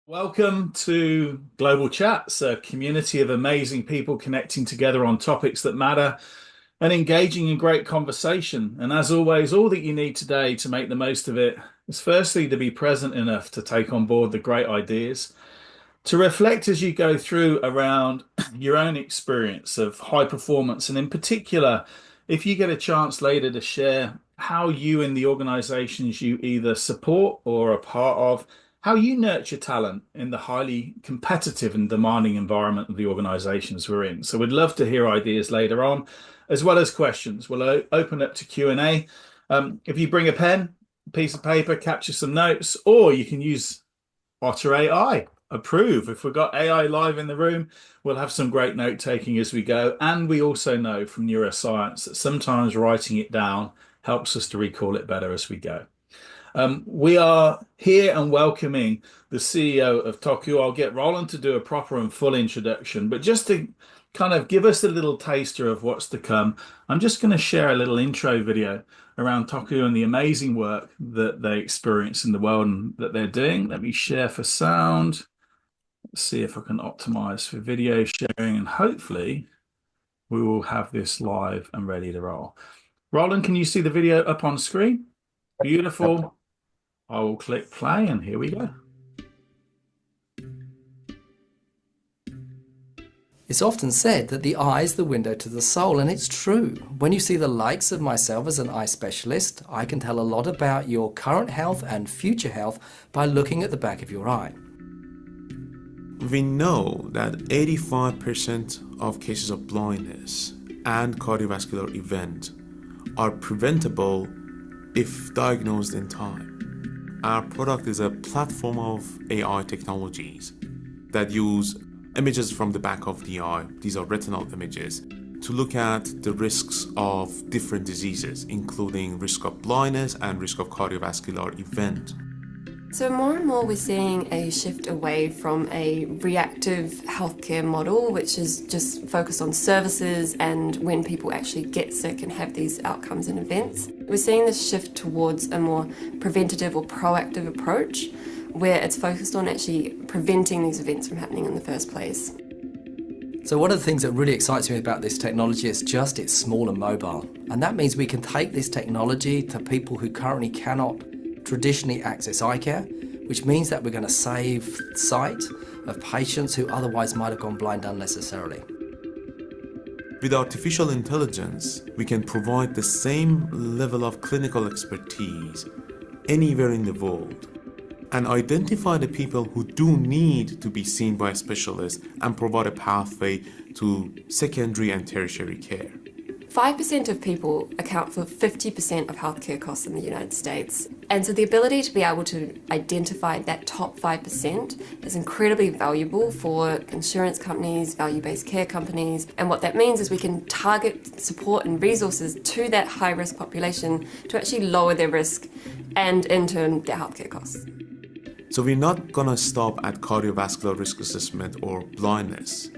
Welcome to Global Chats, a community of amazing people connecting together on topics that matter and engaging in great conversation. And as always, all that you need today to make the most of it is firstly to be present enough to take on board the great ideas, to reflect as you go through around your own experience of high performance, and in particular, if you get a chance later to share how you in the organizations you either support or are part of, how you nurture talent in the highly competitive and demanding environment of the organizations we're in. So we'd love to hear ideas later on, as well as questions. We'll open up to Q&A. If you bring a pen, a piece of paper, capture some notes, or you can use Otter AI. Approve. If we've got AI live in the room, we'll have some great note taking as we go. And we also know from neuroscience that sometimes writing it down helps us to recall it better as we go. We are here and welcoming the CEO of Toku. I'll get Roland to do a proper and full introduction, but just to kind of give us a little taster of what's to come, I'm just going to share a little intro video around Toku and the amazing work that they experience in the world and that they're doing. Let me share for sound. Let's see if I can optimize for video sharing, and hopefully we will have this live and ready to roll. Roland, can you see the video up on screen? Beautiful. I will click play and here we go. It's often said that the eye is the window to the soul, and it's true. When you see the likes of myself as an eye specialist, I can tell a lot about your current health and future health by looking at the back of your eye. We know that 85% of cases of blindness and cardiovascular event are preventable if diagnosed in time. Our product is a platform of AI technologies that use images from the back of the eye, these are retinal images, to look at the risks of different diseases, including risk of blindness and risk of cardiovascular event. So more and more we're seeing a shift away from a reactive healthcare model, which is just focused on services and when people actually get sick and have these outcomes and events. We're seeing this shift towards a more preventative or proactive approach, where it's focused on actually preventing these events from happening in the first place. So one of the things that really excites me about this technology is just it's small and mobile. And that means we can take this technology to people who currently cannot traditionally access eye care, which means that we're going to save sight of patients who otherwise might have gone blind unnecessarily. With artificial intelligence, we can provide the same level of clinical expertise anywhere in the world and identify the people who do need to be seen by a specialist and provide a pathway to secondary and tertiary care. 5% of people account for 50% of healthcare costs in the United States. And so the ability to be able to identify that top 5% is incredibly valuable for insurance companies, value-based care companies. And what that means is we can target support and resources to that high-risk population to actually lower their risk and in turn their healthcare costs. So we're not gonna stop at cardiovascular risk assessment or blindness.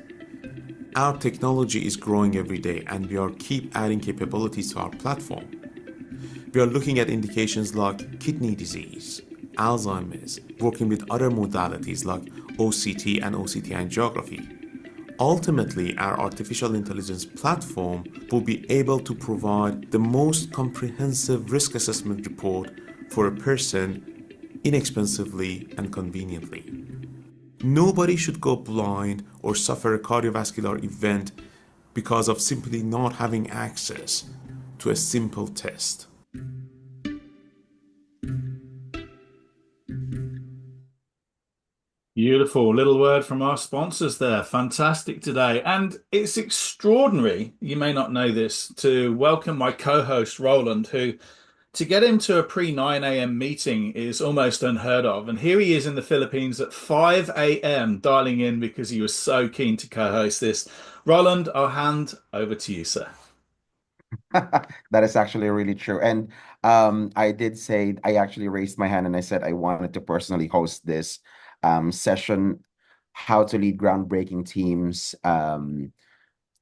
Our technology is growing every day and we are keep adding capabilities to our platform. We are looking at indications like kidney disease, Alzheimer's, working with other modalities like OCT and OCT angiography. Ultimately, our artificial intelligence platform will be able to provide the most comprehensive risk assessment report for a person inexpensively and conveniently. Nobody should go blind or suffer a cardiovascular event because of simply not having access to a simple test. Beautiful little word from our sponsors there. Fantastic today. And it's extraordinary, you may not know this, to welcome my co-host Roland, who to get him to a pre-9 a.m. meeting is almost unheard of. And here he is in the Philippines at 5 a.m. dialing in because he was so keen to co-host this. Roland, I'll hand over to you, sir. That is actually really true. And I did say, I actually raised my hand and I said I wanted to personally host this session, how to lead groundbreaking teams.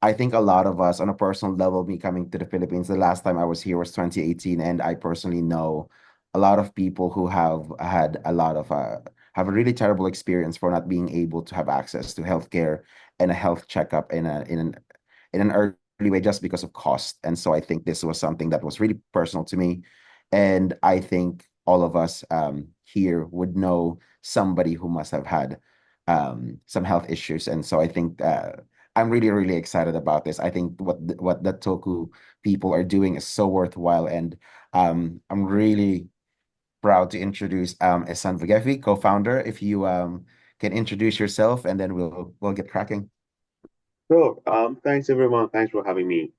I think a lot of us on a personal level, me coming to the Philippines, the last time I was here was 2018. And I personally know a lot of people who have had a lot of have a really terrible experience for not being able to have access to healthcare and a health checkup in an early way just because of cost. And so I think this was something that was really personal to me. And I think all of us here would know somebody who must have had some health issues. And so I think I'm really, really excited about this. I think what the Toku people are doing is so worthwhile. And I'm really proud to introduce Ehsan Vaghefi, co-founder. If you can introduce yourself, and then we'll get cracking. Sure. Thanks everyone. Thanks for having me.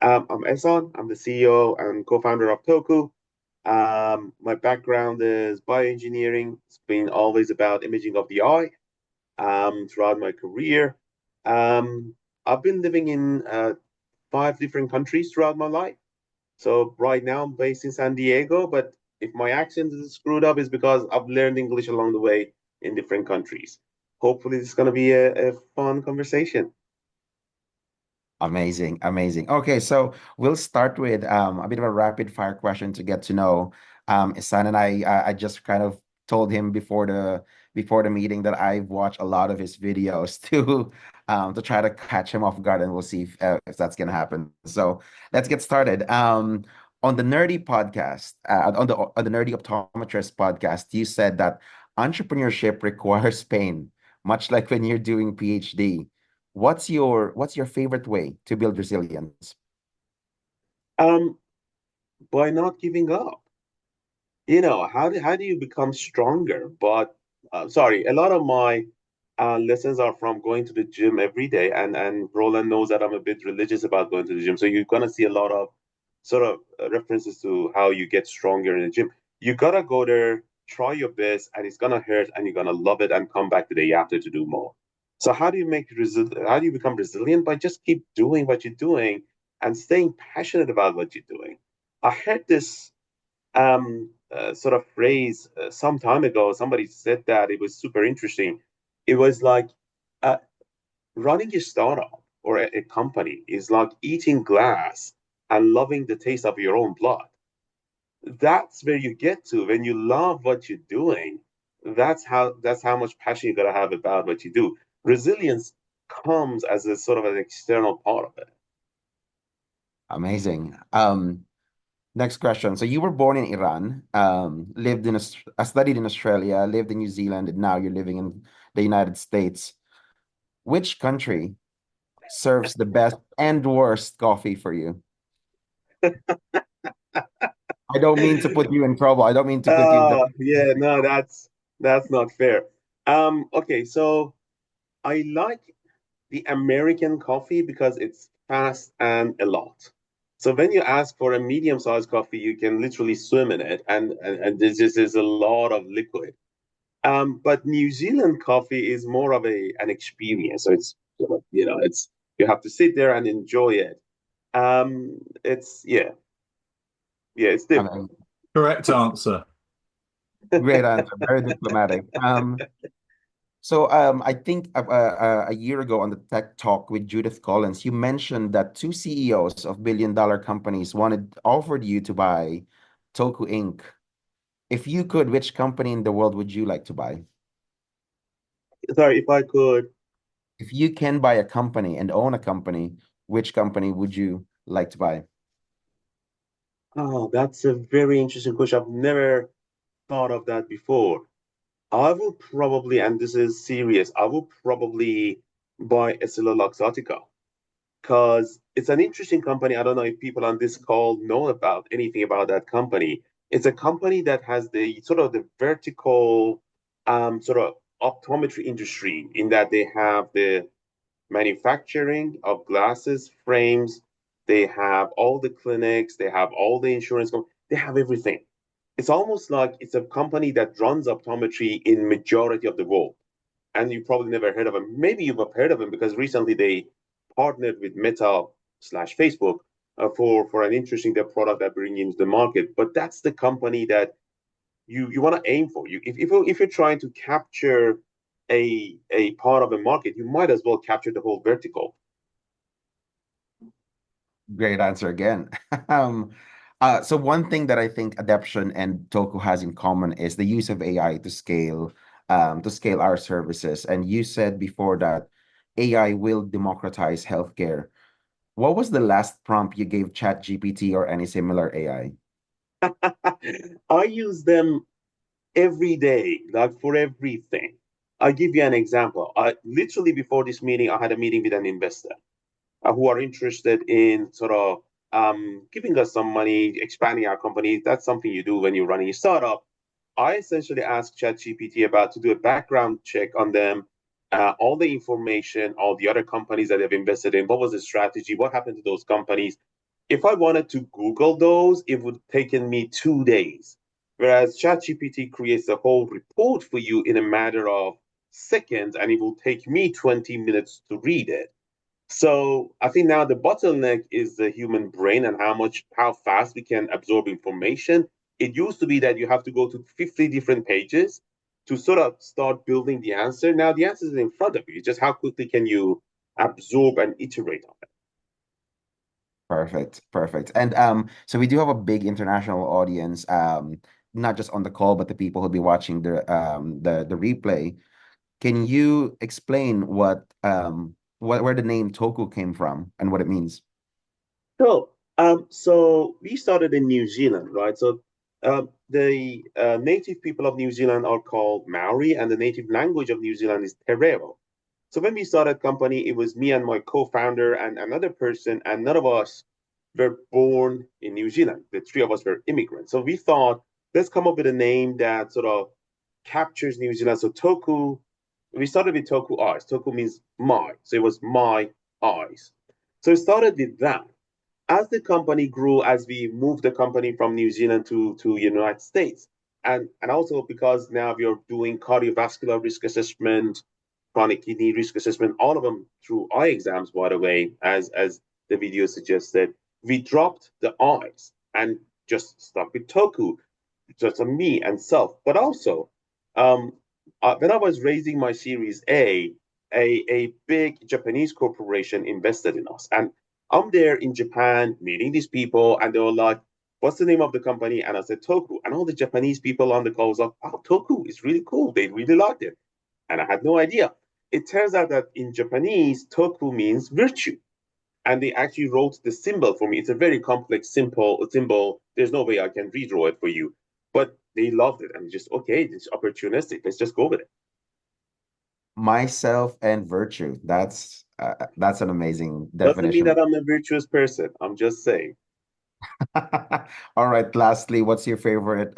I'm Ehsan. I'm the CEO and co-founder of Toku. My background is bioengineering. It's been always about imaging of the eye throughout my career. Um, I've been living in 5 different countries throughout my life. So right now I'm based in San Diego, but if my accent is screwed up, it's because I've learned English along the way in different countries. Hopefully, this is going to be a fun conversation. Amazing, amazing. Okay, so we'll start with a bit of a rapid fire question to get to know Isan. And I just kind of told him before the meeting that I've watched a lot of his videos to try to catch him off guard, and we'll see if that's gonna happen. So let's get started. On the Nerdy podcast, on the Nerdy Optometrist podcast, you said that entrepreneurship requires pain, much like when you're doing PhD. What's your favorite way to build resilience? Um, by not giving up. How do you become stronger? But sorry, a lot of my lessons are from going to the gym every day, and Roland knows that I'm a bit religious about going to the gym. So you're gonna see a lot of sort of references to how you get stronger in the gym. You gotta go there, try your best, and it's gonna hurt, and you're gonna love it, and come back the day after to do more. So how do you become resilient? By just keep doing what you're doing and staying passionate about what you're doing. I heard this sort of phrase some time ago. Somebody said that it was super interesting. It was like uh, running a startup or a company is like eating glass and loving the taste of your own blood. That's where you get to when you love what you're doing. That's how much passion you gotta have about what you do. Resilience comes as a sort of an external part of it. Amazing. Next question. So you were born in Iran, studied in Australia, lived in New Zealand, and now you're living in the United States. Which country serves the best and worst coffee for you? I don't mean to put you in trouble. I don't mean to put you in the. Yeah, no, that's not fair. Okay, so I like the American coffee because it's fast and a lot. So when you ask for a medium-sized coffee, you can literally swim in it, and there's a lot of liquid. But New Zealand coffee is more of an experience. So it's it's you have to sit there and enjoy it. It's yeah, it's I different. mean, Correct answer. great answer, very diplomatic. I think a year ago on the Tech Talk with Judith Collins, you mentioned that two CEOs of billion-dollar companies offered you to buy Toku Inc. If you could, which company in the world would you like to buy? Sorry, if I could. If you can buy a company and own a company, which company would you like to buy? Oh, that's a very interesting question. I've never thought of that before. I will probably, and this is serious, I will probably buy Luxottica because it's an interesting company. I don't know if people on this call know about anything about that company. It's a company that has the sort of the vertical sort of optometry industry in that they have the manufacturing of glasses, frames, they have all the clinics, they have all the insurance, they have everything. It's almost like it's a company that runs optometry in majority of the world. And you probably never heard of them. Maybe you've heard of them because recently they partnered with Meta slash Facebook for an interesting their product that bring into the market. But that's the company that you want to aim for. If you're trying to capture a part of a market, you might as well capture the whole vertical. Great answer again. So one thing that I think Adeption and Toku has in common is the use of AI to scale to scale our services. And you said before that AI will democratize healthcare. What was the last prompt you gave ChatGPT or any similar AI? I use them every day, like for everything. I'll give you an example. Literally before this meeting, I had a meeting with an investor who are interested in sort of giving us some money, expanding our company. That's something you do when you're running a startup. I essentially asked ChatGPT about to do a background check on them, all the information, all the other companies that they've invested in, what was the strategy, what happened to those companies. If I wanted to Google those, it would have taken me 2 days. Whereas ChatGPT creates a whole report for you in a matter of seconds, and it will take me 20 minutes to read it. So I think now the bottleneck is the human brain and how fast we can absorb information. It used to be that you have to go to 50 different pages to sort of start building the answer. Now the answer is in front of you. It's just how quickly can you absorb and iterate on it. Perfect, perfect. And so we do have a big international audience, not just on the call, but the people who'll be watching the replay. Can you explain what where the name Toku came from and what it means? So we started in New Zealand, right? So the native people of New Zealand are called Maori, and the native language of New Zealand is Te Reo. So when we started company, it was me and my co-founder and another person, and none of us were born in New Zealand. The three of us were immigrants. So we thought, let's come up with a name that sort of captures New Zealand. So Toku, we started with Toku Eyes. Toku means my, so it was my eyes. So it started with that. As the company grew, as we moved the company from New Zealand to United States, and also because now we are doing cardiovascular risk assessment, chronic kidney risk assessment, all of them through eye exams, by the way, as the video suggested, we dropped the eyes and just stuck with Toku, just on me and self. But also, um, when I was raising my Series a big Japanese corporation invested in us. And I'm there in Japan meeting these people, and they were like, what's the name of the company? And I said, Toku. And all the Japanese people on the call was like, oh, Toku is really cool. They really liked it. And I had no idea. It turns out that in Japanese, Toku means virtue. And they actually wrote the symbol for me. It's a very complex, simple symbol. There's no way I can redraw it for you. But they loved it. And just, okay, it's opportunistic. Let's just go with it. Myself and virtue. That's an amazing Doesn't mean definition. that I'm a virtuous person. I'm just saying. All right, lastly, what's your favorite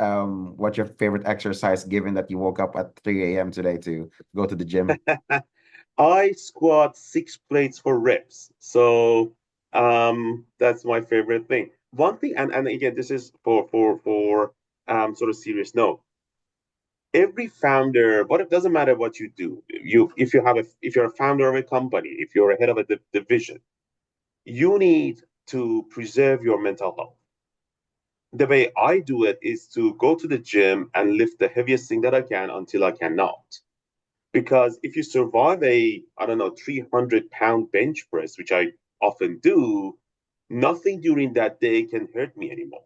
exercise given that you woke up at 3 a.m. today to go to the gym? I squat 6 plates for reps. So that's my favorite thing. One thing, and again, this is for sort of serious note. Every founder, but it doesn't matter what you do. If you're a founder of a company, if you're a head of a division, you need to preserve your mental health. The way I do it is to go to the gym and lift the heaviest thing that I can until I cannot. Because if you survive I don't know, 300-pound bench press, which I often do, nothing during that day can hurt me anymore.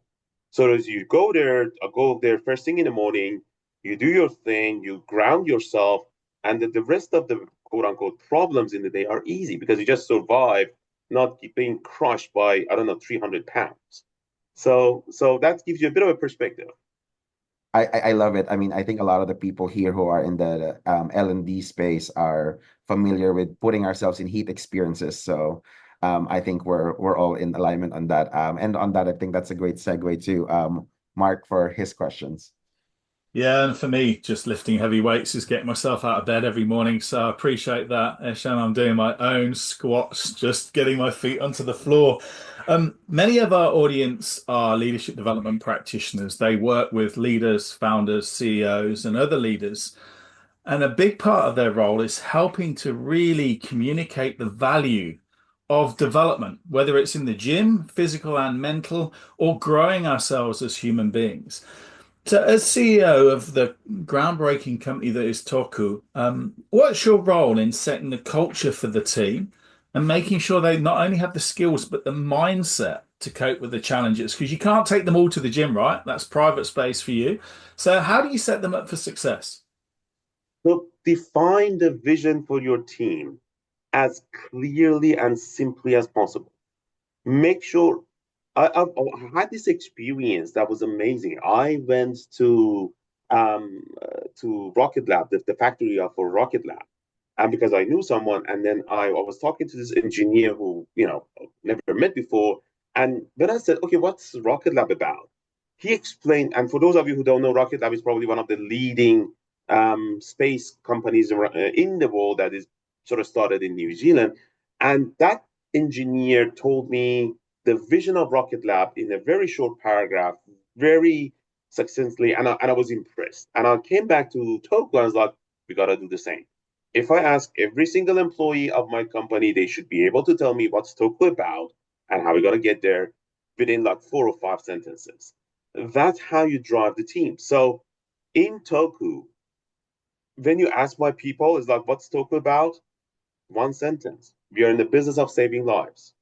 So as you go there, I go there first thing in the morning, you do your thing, you ground yourself, and the rest of the quote unquote problems in the day are easy because you just survive not being crushed by, I don't know, 300 pounds. So that gives you a bit of a perspective. I love it. I mean, I think a lot of the people here who are in the L&D space are familiar with putting ourselves in heat experiences. So I think we're all in alignment on that. And on that, I think that's a great segue to Mark for his questions. Yeah, and for me, just lifting heavy weights is getting myself out of bed every morning. So I appreciate that, Eshan. I'm doing my own squats, just getting my feet onto the floor. Many of our audience are leadership development practitioners. They work with leaders, founders, CEOs, and other leaders. And a big part of their role is helping to really communicate the value of development, whether it's in the gym, physical and mental, or growing ourselves as human beings. So, as CEO of the groundbreaking company that is Toku, what's your role in setting the culture for the team and making sure they not only have the skills but the mindset to cope with the challenges? Because you can't take them all to the gym, right? That's private space for you. So, how do you set them up for success? So define the vision for your team as clearly and simply as possible. Make sure I had this experience that was amazing. I went to Rocket Lab, the factory for Rocket Lab, and because I knew someone, and then I was talking to this engineer who never met before, and then I said, okay, what's Rocket Lab about? He explained, and for those of you who don't know, Rocket Lab is probably one of the leading space companies in the world that is sort of started in New Zealand, and that engineer told me the vision of Rocket Lab in a very short paragraph, very succinctly, and I was impressed. And I came back to Toku and I was like, we got to do the same. If I ask every single employee of my company, they should be able to tell me what's Toku about and how we're going to get there within like 4 or 5 sentences. That's how you drive the team. So in Toku, when you ask my people, it's like, what's Toku about? One sentence. We are in the business of saving lives.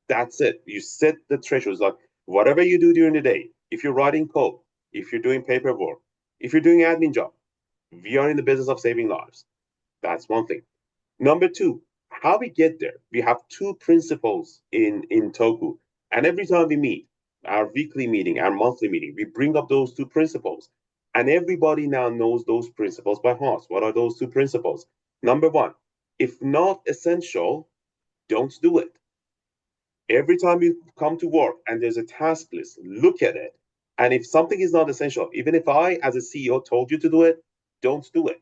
That's it. You set the thresholds. Like whatever you do during the day, if you're writing code, if you're doing paperwork, if you're doing admin job, we are in the business of saving lives. That's one thing. Number two, how we get there. We have two principles in Toku. And every time we meet, our weekly meeting, our monthly meeting, we bring up those two principles. And everybody now knows those principles by heart. What are those two principles? Number one, if not essential, don't do it. Every time you come to work and there's a task list, look at it. And if something is not essential, even if I, as a CEO, told you to do it, don't do it.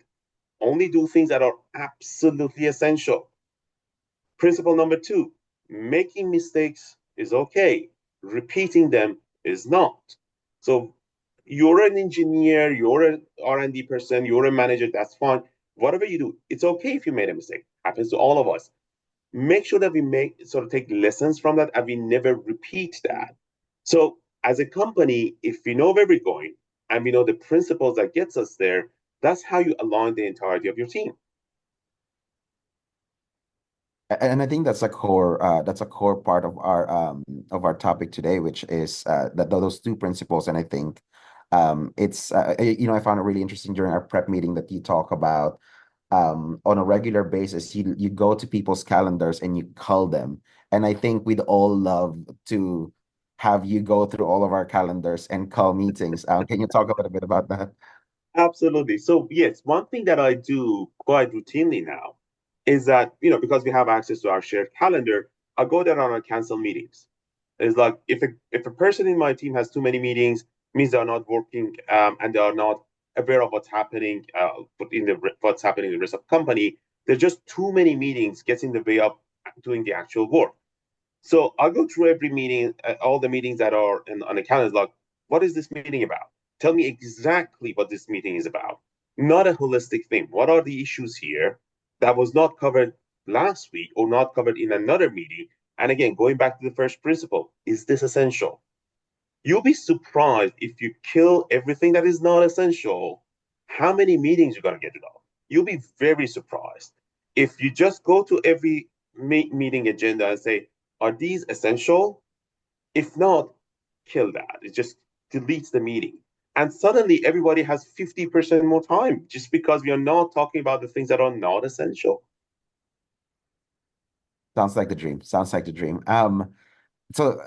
Only do things that are absolutely essential. Principle number two, making mistakes is okay. Repeating them is not. So you're an engineer, you're an R&D person, you're a manager, that's fine. Whatever you do, it's okay if you made a mistake. Happens to all of us. Make sure that we take lessons from that and we never repeat that. So as a company, if we know where we're going and we know the principles that gets us there, that's how you align the entirety of your team. And I think that's a core part of our topic today, which is that those two principles. And I think it's I found it really interesting during our prep meeting that you talk about on a regular basis. You go to people's calendars and you call them. And I think we'd all love to have you go through all of our calendars and call meetings. Can you talk a little bit about that? Absolutely. So yes, one thing that I do quite routinely now is that, because we have access to our shared calendar, I go there and I cancel meetings. It's like if a person in my team has too many meetings, means they are not working and they are not aware of what's happening, what's happening in the rest of the company. There's just too many meetings gets in the way of doing the actual work. So I go through every meeting, all the meetings that are on the calendar, like, what is this meeting about? Tell me exactly what this meeting is about. Not a holistic thing. What are the issues here that was not covered last week or not covered in another meeting? And again, going back to the first principle, is this essential? You'll be surprised if you kill everything that is not essential, how many meetings you're going to get rid of. You'll be very surprised. If you just go to every meeting agenda and say, are these essential? If not, kill that. It just deletes the meeting. And suddenly everybody has 50% more time just because we are not talking about the things that are not essential. Sounds like the dream. Sounds like the dream. So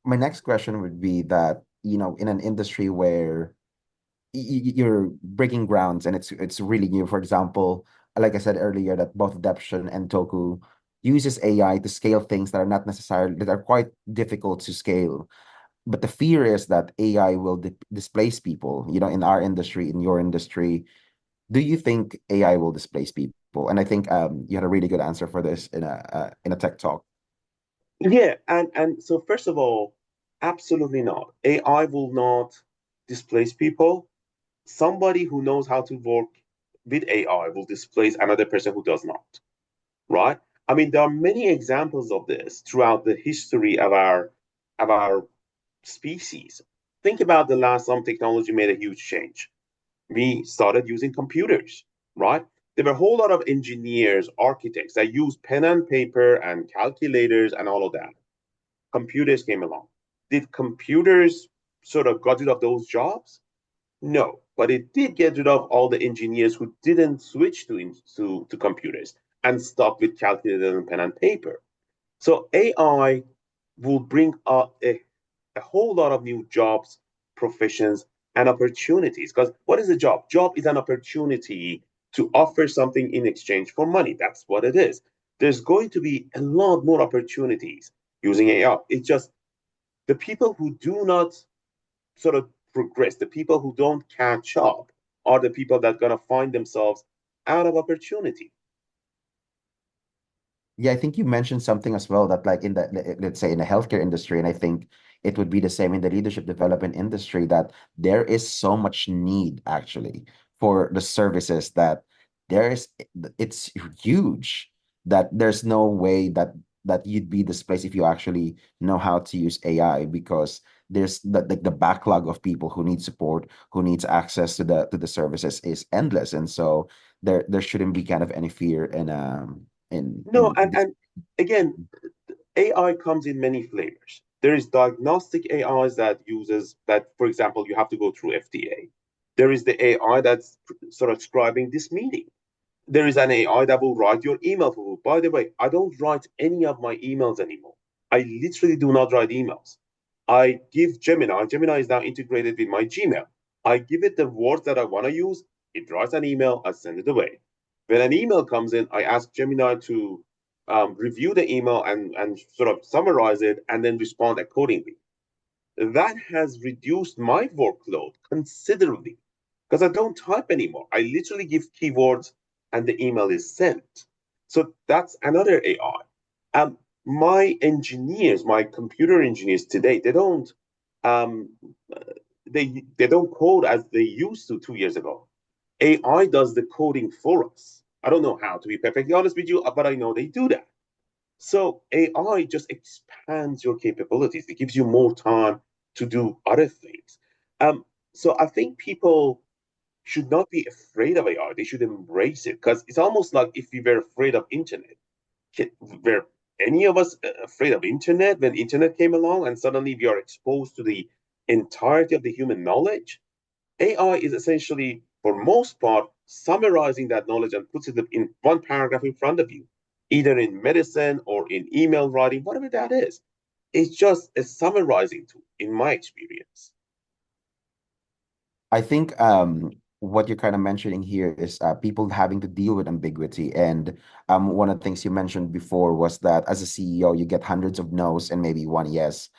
my next question would be that, in an industry where you're breaking grounds and it's really new. For example, like I said earlier, that both Deption and Toku uses AI to scale things that are not necessarily that are quite difficult to scale. But the fear is that AI will displace people, in our industry, in your industry. Do you think AI will displace people? And I think you had a really good answer for this in a tech talk. Yeah, and so first of all, absolutely not. AI will not displace people. Somebody who knows how to work with AI will displace another person who does not, right? I mean, there are many examples of this throughout the history of our species. Think about the last time technology made a huge change. We started using computers, right? There were a whole lot of engineers, architects that used pen and paper and calculators and all of that. Computers came along. Did computers sort of got rid of those jobs? No. but it did get rid of all the engineers who didn't switch to computers and stuck with calculator and pen and paper. So AI will bring up a whole lot of new jobs, professions, and opportunities. Because what is a job? Job is an opportunity to offer something in exchange for money. That's what it is. There's going to be a lot more opportunities using AI. It's just the people who do not sort of progress, the people who don't catch up, are the people that are going to find themselves out of opportunity. Yeah, I think you mentioned something as well that like in the let's say in the healthcare industry, and I think it would be the same in the leadership development industry, that there is so much need actually for the services that there is it's huge, that there's no way that you'd be displaced if you actually know how to use AI, because there's the backlog of people who need support, who needs access to the services is endless. And so there shouldn't be kind of any fear No, in and, this. and again, AI comes in many flavors. There is diagnostic AIs that uses that, for example, you have to go through FDA. There is the AI that's sort of scribing this meeting. There is an AI that will write your email for you. By the way, I don't write any of my emails anymore. I literally do not write emails. I give Gemini. Gemini is now integrated with my Gmail. I give it the words that I want to use. It writes an email. I send it away. When an email comes in, I ask Gemini to review the email and sort of summarize it and then respond accordingly. That has reduced my workload considerably because I don't type anymore. I literally give keywords and the email is sent. So that's another AI. My engineers, my computer engineers today, um, they don't code as they used to 2 years ago. AI does the coding for us. I don't know how, to be perfectly honest with you, but I know they do that. So AI just expands your capabilities. It gives you more time to do other things. Um, so I think people should not be afraid of AI. They should embrace it because it's almost like if we were afraid of internet. Were any of us afraid of internet when internet came along and suddenly we are exposed to the entirety of the human knowledge? AI is essentially, for most part, summarizing that knowledge and puts it in one paragraph in front of you, either in medicine or in email writing, whatever that is. It's just a summarizing tool, in my experience. I think what you're kind of mentioning here is people having to deal with ambiguity. And one of the things you mentioned before was that as a CEO, you get hundreds of no's and maybe one yes.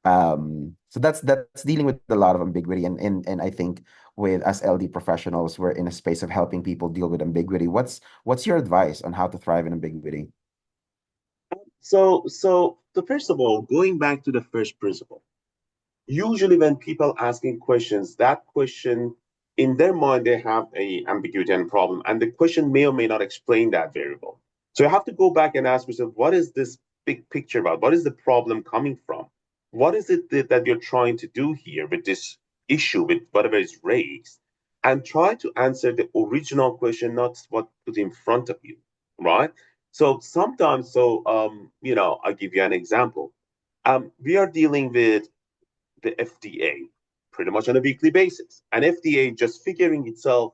So that's dealing with a lot of ambiguity. And I think with as LD professionals, we're in a space of helping people deal with ambiguity. What's your advice on how to thrive in ambiguity? So first of all, going back to the first principle, usually when people asking questions, that question in their mind they have a ambiguity and problem, and the question may or may not explain that variable. So you have to go back and ask yourself, what is this big picture about? What is the problem coming from? What is it that you're trying to do here with this issue, with whatever is raised? And try to answer the original question, not what put in front of you, right? So sometimes, I'll give you an example. We are dealing with the FDA pretty much on a weekly basis. And FDA just figuring itself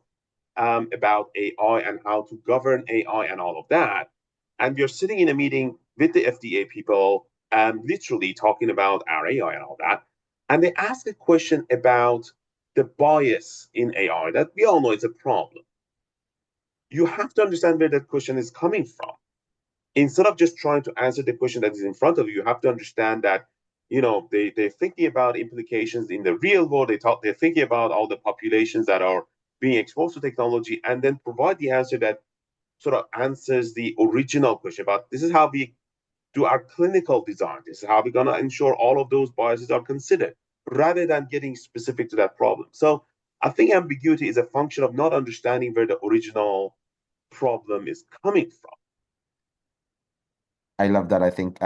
about AI and how to govern AI and all of that. And we're sitting in a meeting with the FDA people and literally talking about our AI and all that. And they ask a question about the bias in AI that we all know is a problem. You have to understand where that question is coming from. Instead of just trying to answer the question that is in front of you, you have to understand that they're thinking about implications in the real world. They're thinking about all the populations that are being exposed to technology, and then provide the answer that sort of answers the original question about this is how we do our clinical design. This is how we're going to ensure all of those biases are considered, rather than getting specific to that problem. So I think ambiguity is a function of not understanding where the original problem is coming from. I love that. I think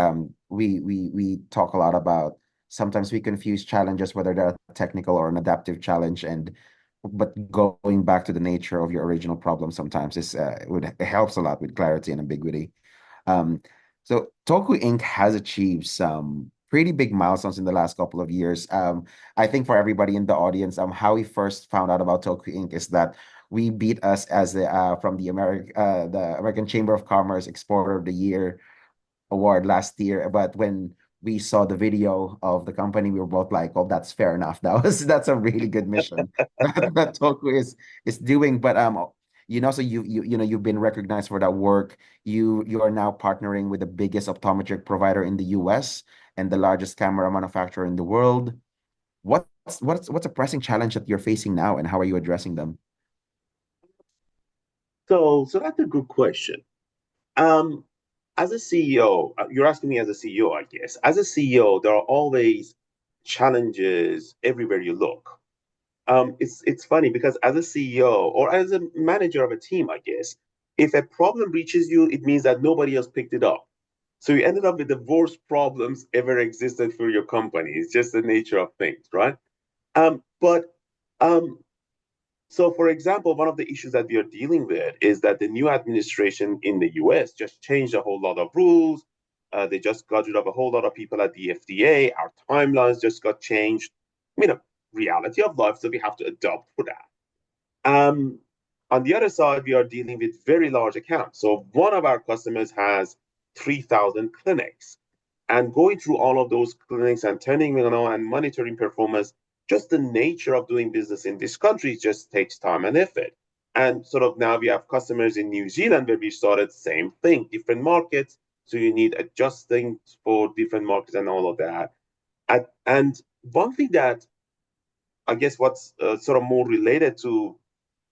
we talk a lot about sometimes we confuse challenges whether they're a technical or an adaptive challenge, and but going back to the nature of your original problem sometimes it helps a lot with clarity and ambiguity. Um, so Toku Inc. has achieved some pretty big milestones in the last couple of years. I think for everybody in the audience, how we first found out about Toku Inc. is that we beat us as from the American Chamber of Commerce Exporter of the Year award last year. But when we saw the video of the company, we were both like, "Oh, that's fair enough. That's a really good mission that Toku is doing." But so you've been recognized for that work. You are now partnering with the biggest optometric provider in the U.S. and the largest camera manufacturer in the world. What's a pressing challenge that you're facing now, and how are you addressing them? So that's a good question. Um, as a CEO, you're asking me as a CEO, I guess. As a CEO, there are always challenges everywhere you look. It's funny because as a CEO or as a manager of a team, I guess, if a problem reaches you, it means that nobody else picked it up. So you ended up with the worst problems ever existed for your company. It's just the nature of things, right? But um, so, for example, one of the issues that we are dealing with is that the new administration in the US just changed a whole lot of rules. They just got rid of a whole lot of people at the FDA. Our timelines just got changed. Reality of life, so we have to adapt for that. Um, on the other side, we are dealing with very large accounts. So, one of our customers has 3,000 clinics. And going through all of those clinics and turning them on and monitoring performance, just the nature of doing business in this country just takes time and effort. And sort of now we have customers in New Zealand where we started same thing, different markets. So you need adjusting for different markets and all of that. And one thing that I guess what's sort of more related to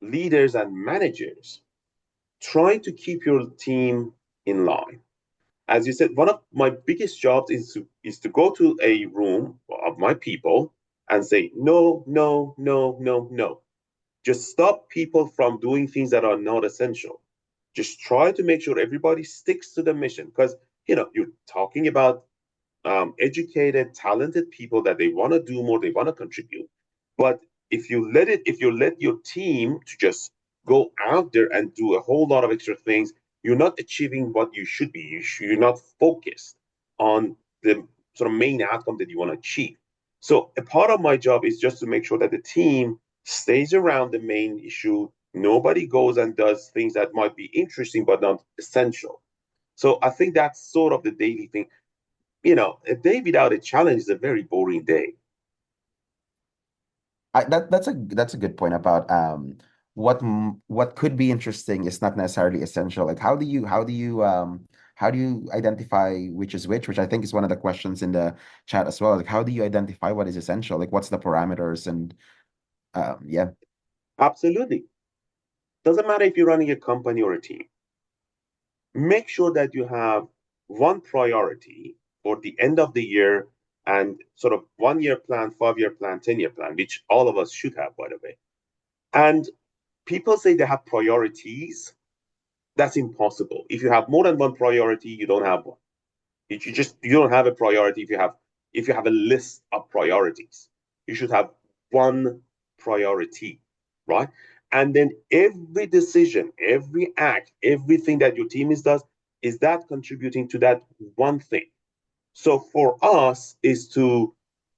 leaders and managers, trying to keep your team in line. As you said, one of my biggest jobs is to go to a room of my people and say, no, no, no, no, no. Just stop people from doing things that are not essential. Just try to make sure everybody sticks to the mission because you're talking about educated, talented people that they want to do more, they want to contribute. But if you let your team to just go out there and do a whole lot of extra things, you're not achieving what you should be. You're not focused on the sort of main outcome that you want to achieve. So a part of my job is just to make sure that the team stays around the main issue. Nobody goes and does things that might be interesting but not essential. So I think that's sort of the daily thing. A day without a challenge is a very boring day. That's a good point about what could be interesting is not necessarily essential. Like how do you identify which is which I think is one of the questions in the chat as well. Like how do you identify what is essential? Like what's the parameters and yeah. Absolutely. Doesn't matter if you're running a company or a team. Make sure that you have one priority for the end of the year and sort of 1 year plan, 5 year plan, 10 year plan, which all of us should have, by the way. And people say they have priorities. That's impossible. If you have more than one priority, you don't have one. You don't have a priority if you have a list of priorities. You should have one priority, right? And then every decision, every act, everything that your team does, is that contributing to that one thing? So for us is to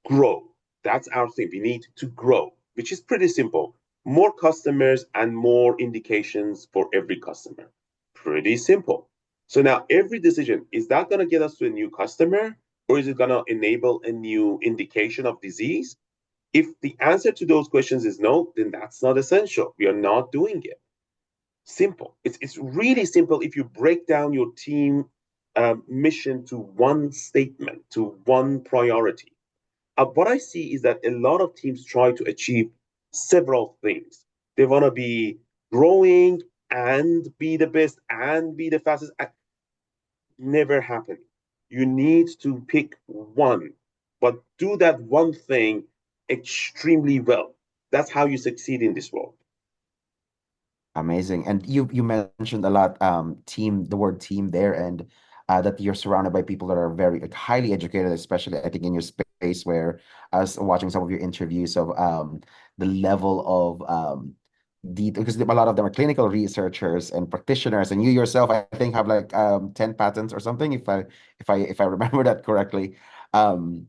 grow. That's our thing. We need to grow, which is pretty simple. More customers and more indications for every customer. Pretty simple. So now every decision, is that going to get us to a new customer or is it going to enable a new indication of disease? If the answer to those questions is no, then that's not essential. We are not doing it. Simple. It's really simple if you break down your team mission to one statement, to one priority. What I see is that a lot of teams try to achieve several things. They want to be growing and be the best and be the fastest. Never happening. You need to pick one, but do that one thing extremely well. That's how you succeed in this world. Amazing. And you mentioned a lot the word team there, and that you're surrounded by people that are very like, highly educated, especially I think in your space where I was watching some of your interviews of the level of because a lot of them are clinical researchers and practitioners, and you yourself I think have like 10 patents or something if I remember that correctly. Um,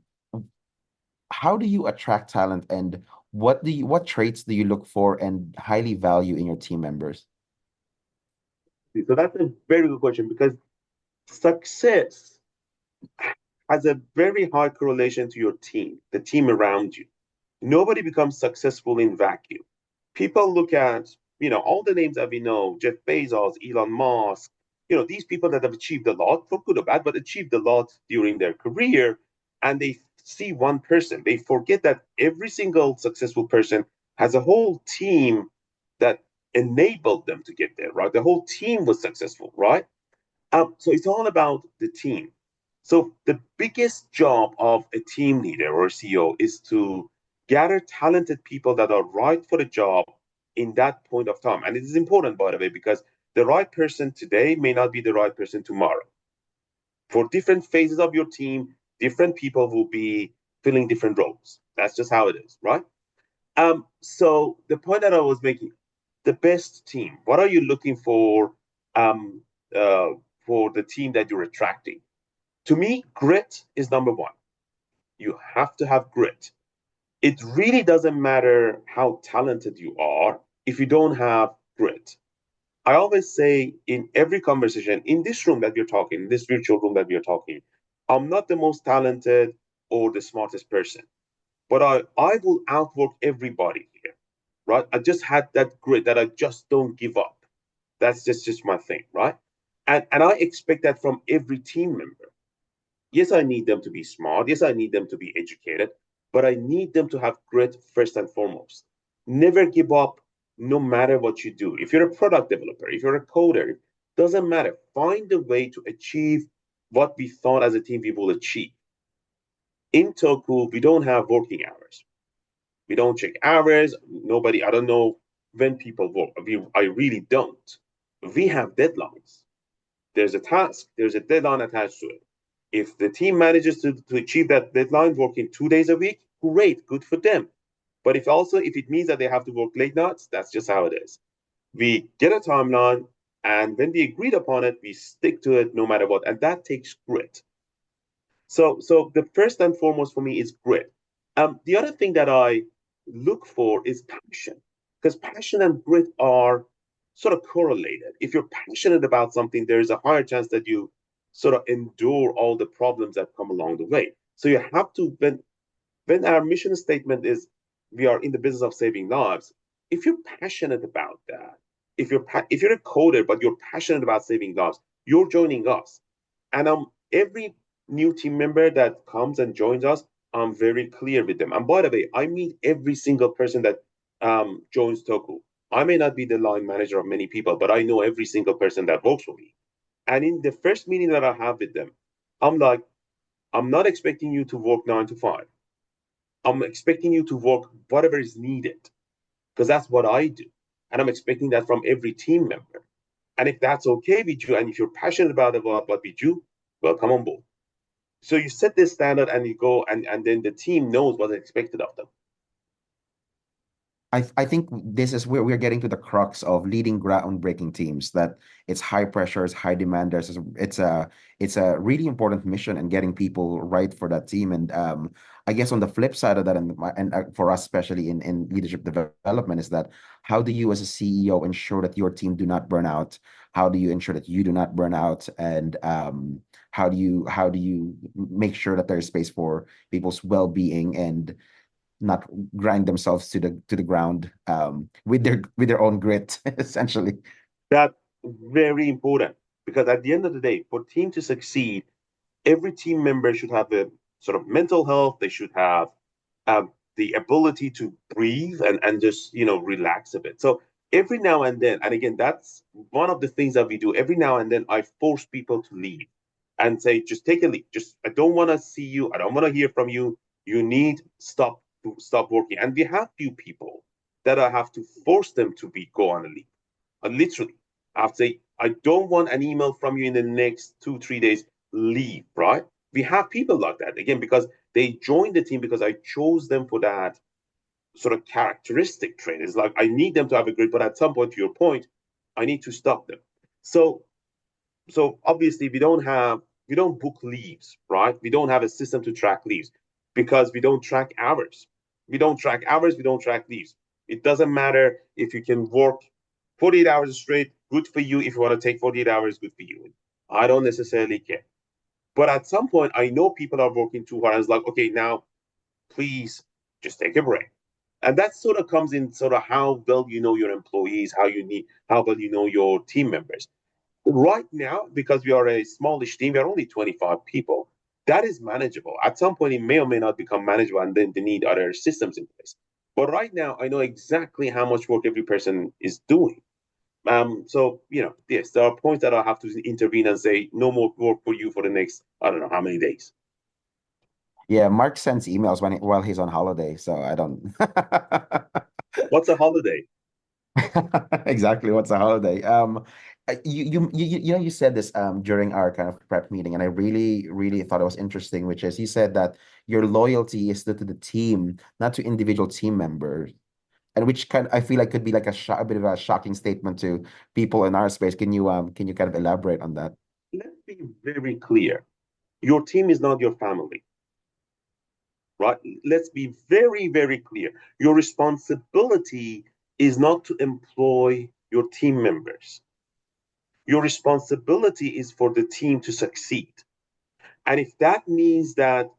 how do you attract talent, and what traits do you look for and highly value in your team members? So that's a very good question because success has a very high correlation to your team, the team around you. Nobody becomes successful in vacuum. People look at, all the names that we know, Jeff Bezos, Elon Musk, these people that have achieved a lot, for good or bad, but achieved a lot during their career, and they see one person. They forget that every single successful person has a whole team that enabled them to get there, right? The whole team was successful, right? So it's all about the team. So the biggest job of a team leader or CEO is to gather talented people that are right for the job in that point of time. And it is important, by the way, because the right person today may not be the right person tomorrow. For different phases of your team, different people will be filling different roles. That's just how it is, right? So the point that I was making, the best team, what are you looking um, uh, for the team that you're attracting? To me, grit is number one. You have to have grit. It really doesn't matter how talented you are if you don't have grit. I always say in every conversation, in this room that we're talking, in this virtual room that we're talking, I'm not the most talented or the smartest person, but I will outwork everybody here, right? I just had that grit that I just don't give up. That's just my thing, right? And I expect that from every team member. Yes, I need them to be smart. Yes, I need them to be educated, but I need them to have grit first and foremost. Never give up no matter what you do. If you're a product developer, if you're a coder, doesn't matter. Find a way to achieve what we thought as a team we will achieve. In Toku, we don't have working hours. We don't check hours. Nobody, I don't know when people work. I really don't. We have deadlines. There's a task, there's a deadline attached to it. If the team manages to achieve that deadline working 2 days a week, great, good for them. But if it means that they have to work late nights, that's just how it is. We get a timeline, and when we agreed upon it, we stick to it no matter what. And that takes grit. So the first and foremost for me is grit. The other thing that I look for is passion, because passion and grit are sort of correlated. If you're passionate about something, there's a higher chance that you sort of endure all the problems that come along the way. So you have to when our mission statement is we are in the business of saving lives. If you're passionate about that, if you're a coder but you're passionate about saving lives, you're joining us. And every new team member that comes and joins us, I'm very clear with them. And by the way, I meet every single person that joins Toku. I may not be the line manager of many people, but I know every single person that works for me. And in the first meeting that I have with them, I'm like, I'm not expecting you to work 9 to 5. I'm expecting you to work whatever is needed because that's what I do. And I'm expecting that from every team member. And if that's okay with you, and if you're passionate about what we do, well, come on board. So you set this standard and you go, and then the team knows what's expected of them. I think this is where we're getting to the crux of leading groundbreaking teams, that it's high pressure, it's high demand. It's a really important mission and getting people right for that team. And I guess on the flip side of that, and for us, especially in leadership development, is that how do you as a CEO ensure that your team do not burn out? How do you ensure that you do not burn out? And how do you make sure that there's space for people's well-being and not grind themselves to the ground with their own grit, essentially. That's very important because at the end of the day, for team to succeed, every team member should have a sort of mental health. They should have the ability to breathe and just relax a bit. So every now and then, and again, that's one of the things that we do. Every now and then, I force people to leave and say, just take a leave. Just I don't want to see you. I don't want to hear from you. You need stop working. And we have few people that I have to force them to go on a leave. Literally, I have to say, I don't want an email from you in the next 2 3 days. Leave, right? We have people like that again because they joined the team because I chose them for that sort of characteristic trait. It's like I need them to have a grit, but at some point, to your point, I need to stop them. So obviously we don't have book leaves, right? We don't have a system to track leaves because we don't track hours. We don't track hours, we don't track leaves. It doesn't matter if you can work 48 hours straight, good for you. If you want to take 48 hours, good for you. I don't necessarily care. But at some point, I know people are working too hard. And it's like, okay, now please just take a break. And that sort of comes in sort of how well you know your employees, how well you know your team members. Right now, because we are a smallish team, we are only 25 people. That is manageable. At some point, it may or may not become manageable, and then they need other systems in place. But right now, I know exactly how much work every person is doing. So yes, there are points that I'll have to intervene and say no more work for you for the next I don't know how many days. Yeah, Mark sends emails while he's on holiday, so I don't. What's a holiday? Exactly, what's a holiday? You said this during our kind of prep meeting, and I really thought it was interesting, which is you said that your loyalty is to the team, not to individual team members, and which kind I feel like could be like a bit of a shocking statement to people in our space. Can you kind of elaborate on that? Let's be very clear. Your team is not your family, right? Let's be very, very clear. Your responsibility is not to employ your team members. Your responsibility is for the team to succeed. And if that means that,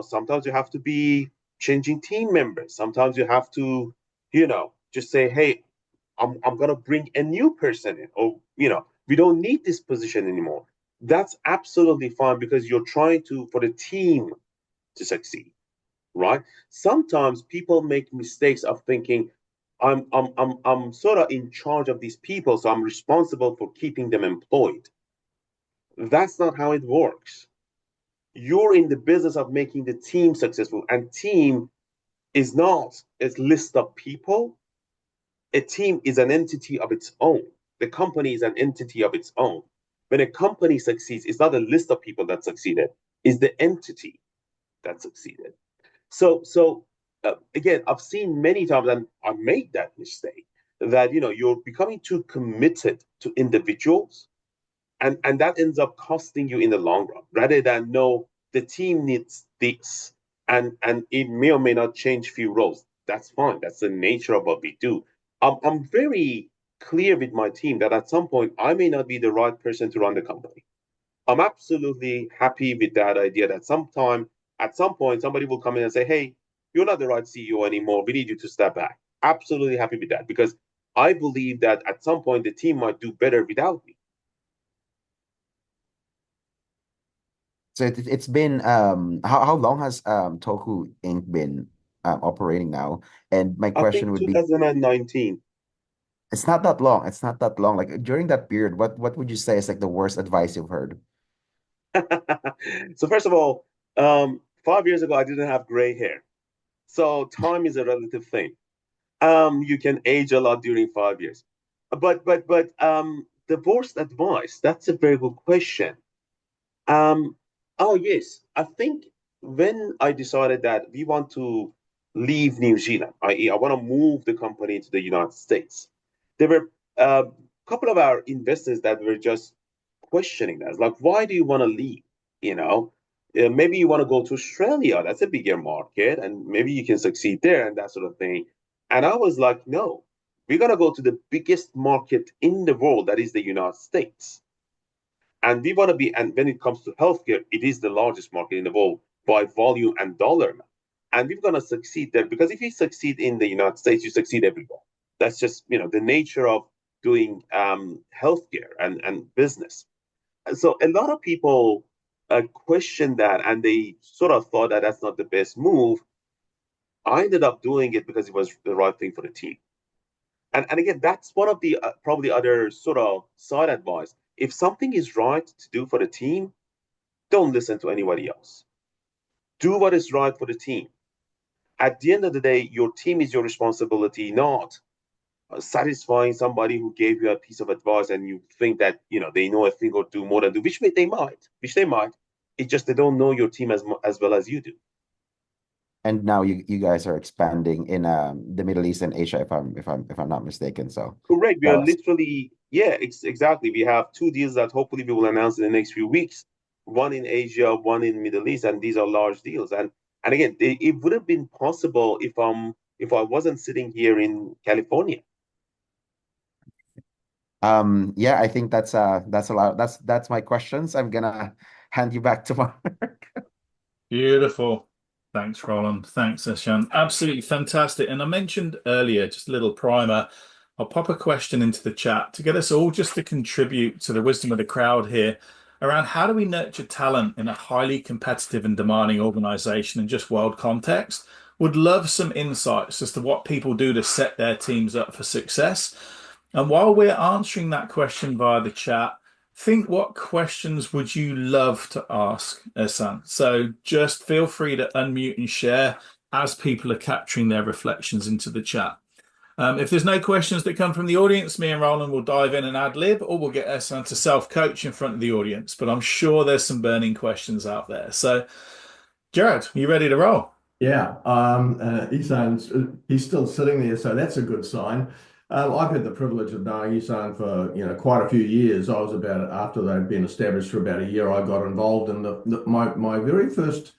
sometimes you have to be changing team members, sometimes you have to, just say, hey, I'm going to bring a new person in, or, we don't need this position anymore. That's absolutely fine because you're trying for the team to succeed, right? Sometimes people make mistakes of thinking, I'm sort of in charge of these people, so I'm responsible for keeping them employed. That's not how it works. You're in the business of making the team successful, and team is not a list of people. A team is an entity of its own. The company is an entity of its own. When a company succeeds, it's not a list of people that succeeded, it's the entity that succeeded. So again, I've seen many times, and I made that mistake, that you're becoming too committed to individuals, and that ends up costing you in the long run, rather than no, the team needs this, and it may or may not change few roles. That's fine. That's the nature of what we do. I'm very clear with my team that at some point I may not be the right person to run the company. I'm absolutely happy with that idea that at some point, somebody will come in and say, hey, you're not the right CEO anymore. We need you to step back. Absolutely happy with that because I believe that at some point the team might do better without me. So it's been how long has Toku Inc. been operating now? And my I question think would be, 2019. it's not that long. It's not that long. Like during that period, what would you say is like the worst advice you've heard? So first of all, 5 years ago, I didn't have gray hair. So time is a relative thing. You can age a lot during 5 years. But the worst advice, that's a very good question. Um, oh yes, I think when I decided that we want to leave New Zealand, i.e., I want to move the company to the United States, there were a couple of our investors that were just questioning us, like, why do you want to leave? You know, maybe you want to go to Australia, that's a bigger market, and maybe you can succeed there and that sort of thing. And I was like, no, we're gonna go to the biggest market in the world, that is the United States. And we want to be, and when it comes to healthcare, it is the largest market in the world by volume and dollar amount. And we're going to succeed there because if you succeed in the United States, you succeed everywhere. That's just, the nature of doing healthcare and business. And so a lot of people question that and they sort of thought that that's not the best move. I ended up doing it because it was the right thing for the team. And again, that's one of the probably other sort of side advice. If something is right to do for the team, don't listen to anybody else. Do what is right for the team. At the end of the day, your team is your responsibility, not satisfying somebody who gave you a piece of advice and you think that they know a thing or two more than you, which they might. It's just they don't know your team as well as you do. And now you guys are expanding in the Middle East and Asia, if I'm not mistaken. So Correct. We are that's literally, yeah, exactly. We have two deals that hopefully we will announce in the next few weeks. one in Asia, one in Middle East, and these are large deals. And again, it would have been possible if I wasn't sitting here in California. Yeah, I think that's a lot. That's my questions. I'm gonna hand you back to Mark. Beautiful. Thanks, Roland. Thanks, Ehsan. Absolutely fantastic. And I mentioned earlier, just a little primer. I'll pop a question into the chat to get us all just to contribute to the wisdom of the crowd here around how do we nurture talent in a highly competitive and demanding organization in just world context. Would love some insights as to what people do to set their teams up for success. And while we're answering that question via the chat, think what questions would you love to ask, Ehsan? So just feel free to unmute and share as people are capturing their reflections into the chat. If there's no questions that come from the audience, me and Roland will dive in and ad lib, or we'll get Ehsan to self-coach in front of the audience. But I'm sure there's some burning questions out there. So, Jared, you ready to roll? Yeah, Ehsan's he's still sitting there, so that's a good sign. I've had the privilege of knowing Ehsan for quite a few years. I was about after they'd been established for about a year. I got involved in my very first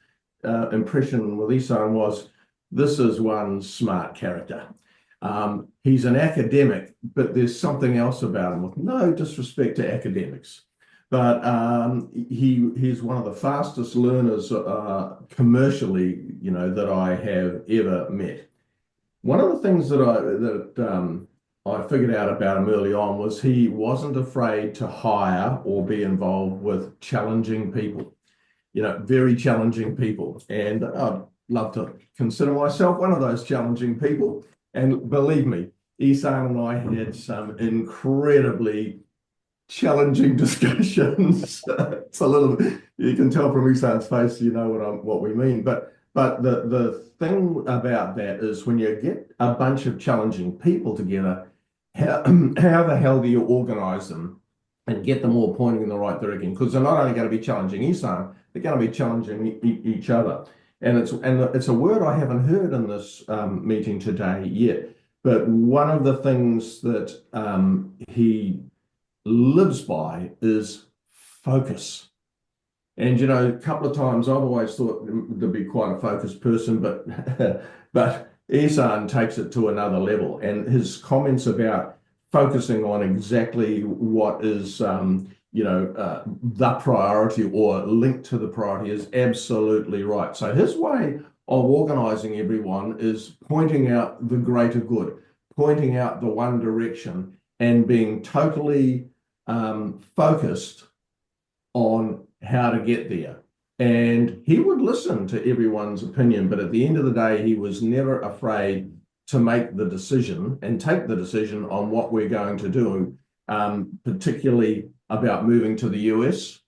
impression with Ehsan was this is one smart character. He's an academic, but there's something else about him. With no disrespect to academics. But he's one of the fastest learners commercially, that I have ever met. One of the things that I figured out about him early on was he wasn't afraid to hire or be involved with challenging people, very challenging people. And I'd love to consider myself one of those challenging people. And believe me, Ehsan and I had some incredibly challenging discussions. It's a little, you can tell from Ehsan's face, what we mean. But the thing about that is when you get a bunch of challenging people together, how the hell do you organize them and get them all pointing in the right direction? Because they're not only going to be challenging Ehsan, they're going to be challenging each other. And it's a word I haven't heard in this meeting today yet. But one of the things that he lives by is focus. And a couple of times I've always thought to be quite a focused person, but but Ehsan takes it to another level. And his comments about focusing on exactly what is the priority or linked to the priority is absolutely right. So his way of organizing everyone is pointing out the greater good, pointing out the one direction, and being totally focused on how to get there. And he would listen to everyone's opinion, but at the end of the day, he was never afraid to make the decision and take the decision on what we're going to do, particularly about moving to the US.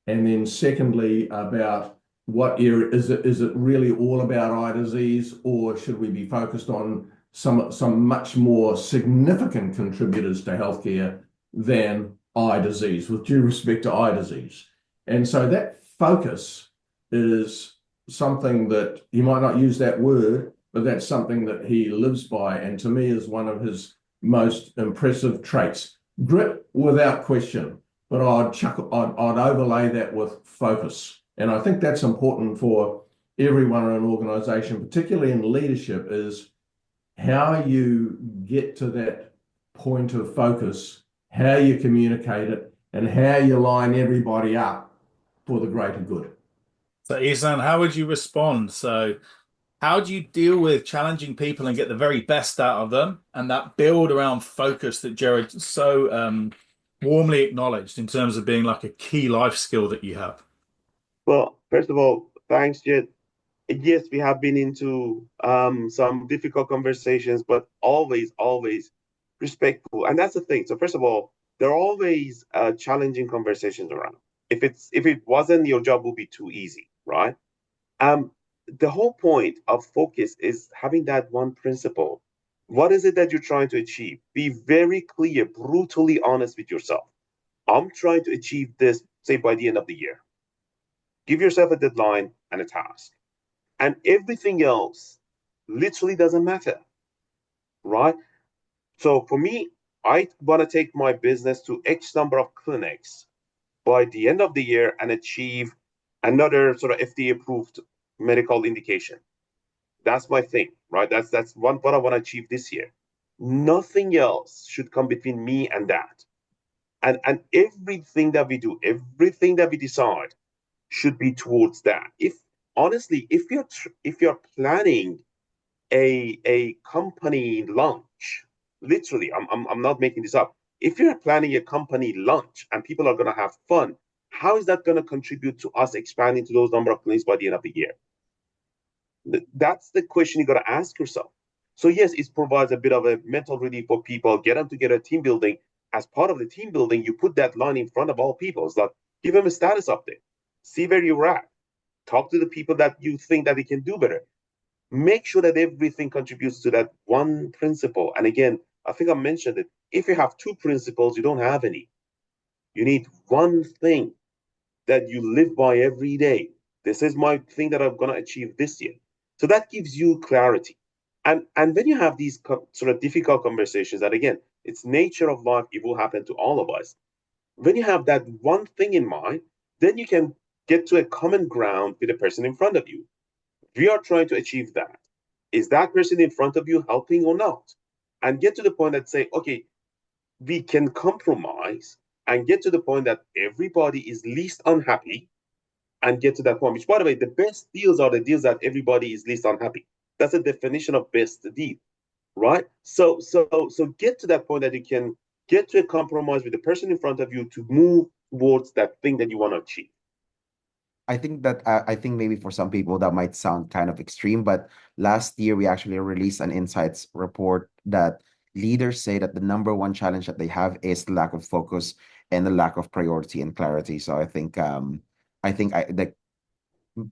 And then secondly, about what area, is it really all about eye disease, or should we be focused on some much more significant contributors to healthcare than eye disease, with due respect to eye disease? And so that focus is something that he might not use that word, but that's something that he lives by, and to me is one of his most impressive traits. Grit, without question, but I'd overlay that with focus. And I think that's important for everyone in an organization, particularly in leadership, is how you get to that point of focus, how you communicate it, and how you line everybody up for the greater good. So, Ehsan, how would you respond? So, how do you deal with challenging people and get the very best out of them, and that build around focus that Jared so warmly acknowledged in terms of being like a key life skill that you have? Well, first of all, thanks, Jed. Yes, we have been into some difficult conversations, but always, always respectful. And that's the thing. So first of all, there are always challenging conversations around. If it wasn't, your job would be too easy, right? The whole point of focus is having that one principle. What is it that you're trying to achieve? Be very clear, brutally honest with yourself. I'm trying to achieve this, say, by the end of the year. Give yourself a deadline and a task. And everything else literally doesn't matter, right? So for me, I want to take my business to X number of clinics by the end of the year and achieve another sort of FDA approved medical indication. That's my thing, right? That's what I want to achieve this year. Nothing else should come between me and that. And everything that we do, everything that we decide should be towards that. If honestly, if you're planning a company lunch, literally, I'm not making this up. If you're planning a company lunch and people are going to have fun, how is that going to contribute to us expanding to those number of clinics by the end of the year? That's the question you got to ask yourself. So yes, it provides a bit of a mental relief for people. Get them together, team building. As part of the team building, you put that line in front of all people. It's like, give them a status update, see where you're at, talk to the people that you think that they can do better. Make sure that everything contributes to that one principle. And again, I think I mentioned it. If you have two principles, you don't have any. You need one thing that you live by every day. This is my thing that I'm going to achieve this year. So that gives you clarity. And when you have these sort of difficult conversations, and again, it's nature of life, it will happen to all of us. When you have that one thing in mind, then you can get to a common ground with the person in front of you. We are trying to achieve that. Is that person in front of you helping or not? And get to the point that say, okay, we can compromise and get to the point that everybody is least unhappy and get to that point. Which, by the way, the best deals are the deals that everybody is least unhappy. That's the definition of best deal, right? So get to that point that you can get to a compromise with the person in front of you to move towards that thing that you want to achieve. I think maybe for some people that might sound kind of extreme, but last year we actually released an insights report that leaders say that the number one challenge that they have is the lack of focus and the lack of priority and clarity. So I think the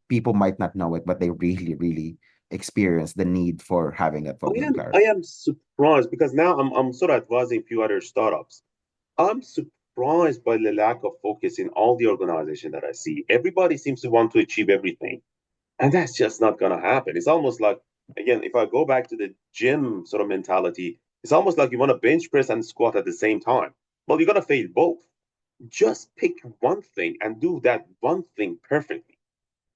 people might not know it, but they really, really experience the need for having that I focus and am I clarity. am surprised because now I'm sort of advising a few other startups. I'm surprised by the lack of focus in all the organization that I see. Everybody seems to want to achieve everything. And that's just not going to happen. It's almost like, again, if I go back to the gym sort of mentality, it's almost like you want to bench press and squat at the same time. Well, you're going to fail both. Just pick one thing and do that one thing perfectly.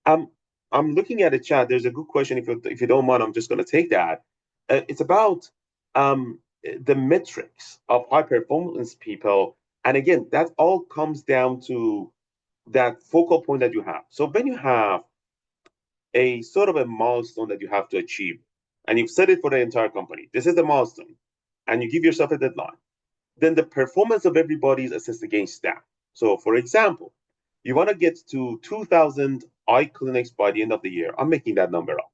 I'm I'm looking at the chat. There's a good question. If you don't mind, I'm just going to take that. It's about the metrics of high performance people, and again, that all comes down to that focal point that you have. So when you have a sort of a milestone that you have to achieve, and you've set it for the entire company, this is the milestone, and you give yourself a deadline, then the performance of everybody is assessed against that. So, for example, you want to get to 2,000 eye clinics by the end of the year. I'm making that number up.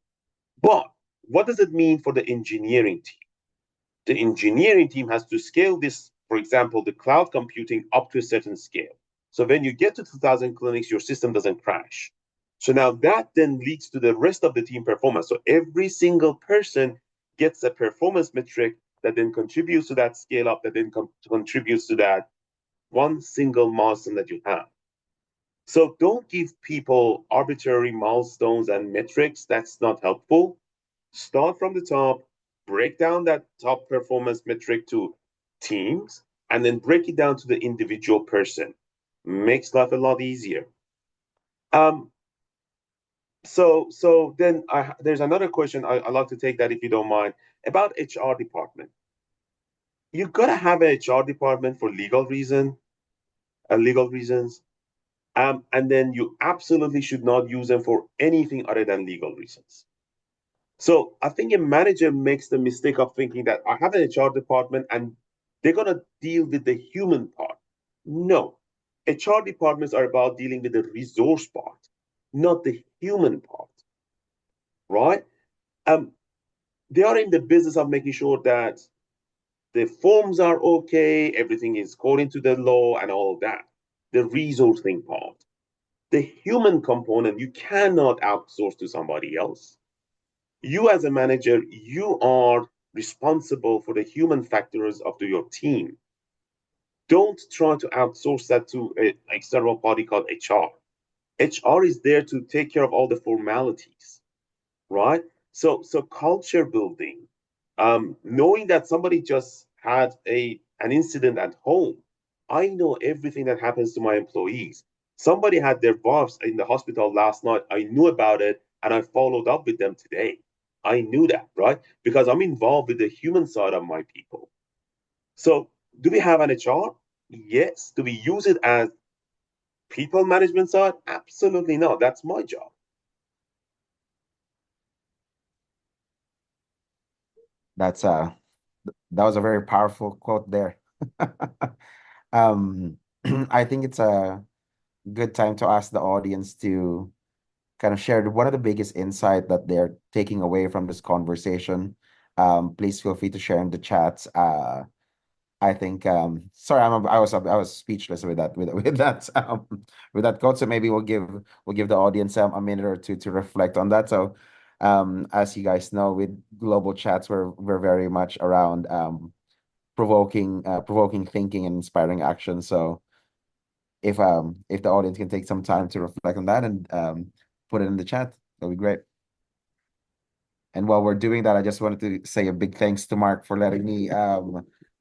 But what does it mean for the engineering team? The engineering team has to scale this, for example, the cloud computing up to a certain scale. So when you get to 2,000 clinics, your system doesn't crash. So now that then leads to the rest of the team performance. So every single person gets a performance metric that then contributes to that scale up, that then contributes to that one single milestone that you have. So don't give people arbitrary milestones and metrics. That's not helpful. Start from the top, break down that top performance metric to teams, and then break it down to the individual person. Makes life a lot easier. Um, so then there's another question I'd like to take that if you don't mind about HR department. You gotta have an HR department for legal reasons. And then you absolutely should not use them for anything other than legal reasons. So I think a manager makes the mistake of thinking that I have an HR department and they're gonna deal with the human part. No, HR departments are about dealing with the resource part, not the human part, right? Um, they are in the business of making sure that the forms are okay, everything is according to the law and all of that. The resourcing part. The human component, you cannot outsource to somebody else. You as a manager, you are responsible for the human factors of your team. Don't try to outsource that to an external party called HR. HR is there to take care of all the formalities, right? So culture building, knowing that somebody just had an incident at home, I know everything that happens to my employees. Somebody had their valves in the hospital last night. I knew about it and I followed up with them today. I knew that, right? Because I'm involved with the human side of my people. So, do we have an HR? Yes. Do we use it as people management side? Absolutely not. That's my job. That's that was a very powerful quote there. Um, I think it's a good time to ask the audience to kind of share what are the biggest insight that they're taking away from this conversation. Please feel free to share in the chats. I think sorry, I was speechless with that with that quote. So maybe we'll give the audience a minute or two to reflect on that. So as you guys know, with global chats, we're very much around provoking thinking and inspiring action. So if the audience can take some time to reflect on that and put it in the chat, that'll be great. And while we're doing that, I just wanted to say a big thanks to Mark for letting me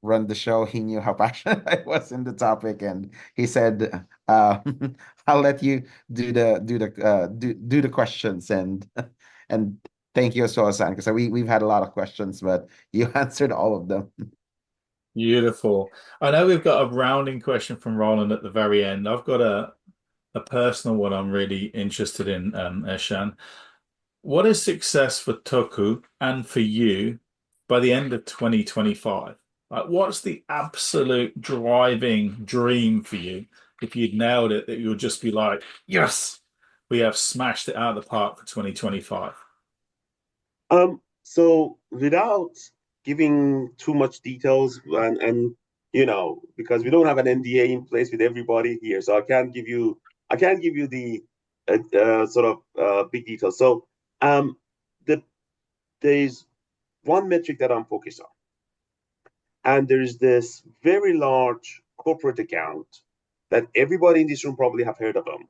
run the show. He knew how passionate I was in the topic, and he said, "I'll let you do the questions." And thank you as well, San, because we've had a lot of questions, but you answered all of them. Beautiful. I know we've got a rounding question from Roland at the very end. I've got a personal one I'm really interested in, Ehsan. What is success for Toku and for you by the end of 2025? Like, what's the absolute driving dream for you? If you'd nailed it, that you'll just be like, yes, we have smashed it out of the park for 2025. So without giving too much details and because we don't have an NDA in place with everybody here, so I can't give you the sort of big details. So the there's one metric that I'm focused on, and there's this very large corporate account that everybody in this room probably have heard of them,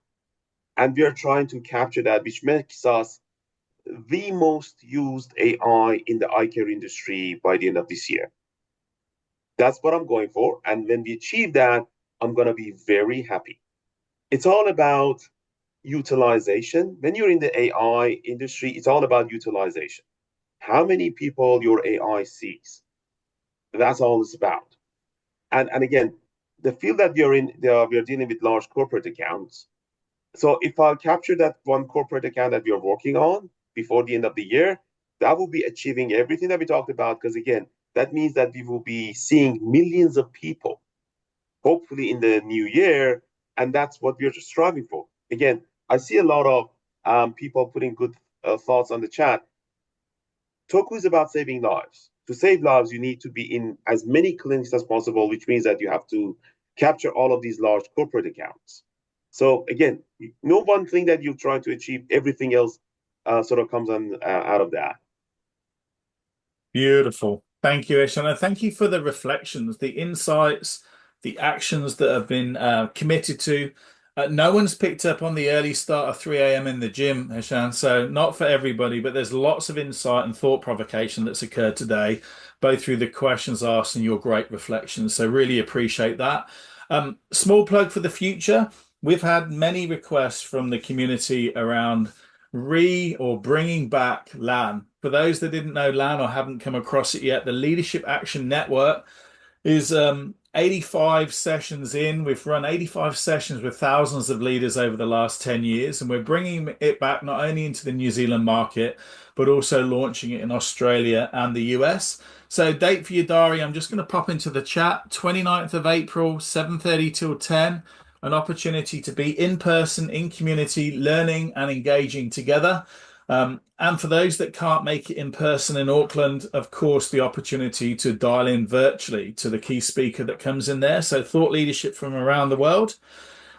and we are trying to capture that, which makes us the most used AI in the eye care industry by the end of this year. That's what I'm going for. And when we achieve that, I'm going to be very happy. It's all about utilization. When you're in the AI industry, it's all about utilization. How many people your AI sees? That's all it's about. And again, the field that we're in, we're dealing with large corporate accounts. So if I capture that one corporate account that we are working on before the end of the year, that will be achieving everything that we talked about. Because again, that means that we will be seeing millions of people, hopefully in the new year, and that's what we're striving for. Again, I see a lot of people putting good thoughts on the chat. Toku is about saving lives. To save lives, you need to be in as many clinics as possible, which means that you have to capture all of these large corporate accounts. So again, no one thing that you try to achieve, everything else sort of comes on out of that. Beautiful. Thank you, Ish. And thank you for the reflections, the insights, the actions that have been committed to. No one's picked up on the early start of 3 a.m. in the gym, Hashan. So not for everybody, but there's lots of insight and thought provocation that's occurred today, both through the questions asked and your great reflections. So really appreciate that. Small plug for the future. We've had many requests from the community around or bringing back LAN. For those that didn't know LAN or haven't come across it yet, the Leadership Action Network is 85 sessions in. We've run 85 sessions with thousands of leaders over the last 10 years, and we're bringing it back not only into the New Zealand market, but also launching it in Australia and the US. So date for your diary, I'm just going to pop into the chat, 29th of April, 7:30 till 10, an opportunity to be in person, in community, learning and engaging together. And for those that can't make it in person in Auckland, of course, the opportunity to dial in virtually to the key speaker that comes in there. So thought leadership from around the world.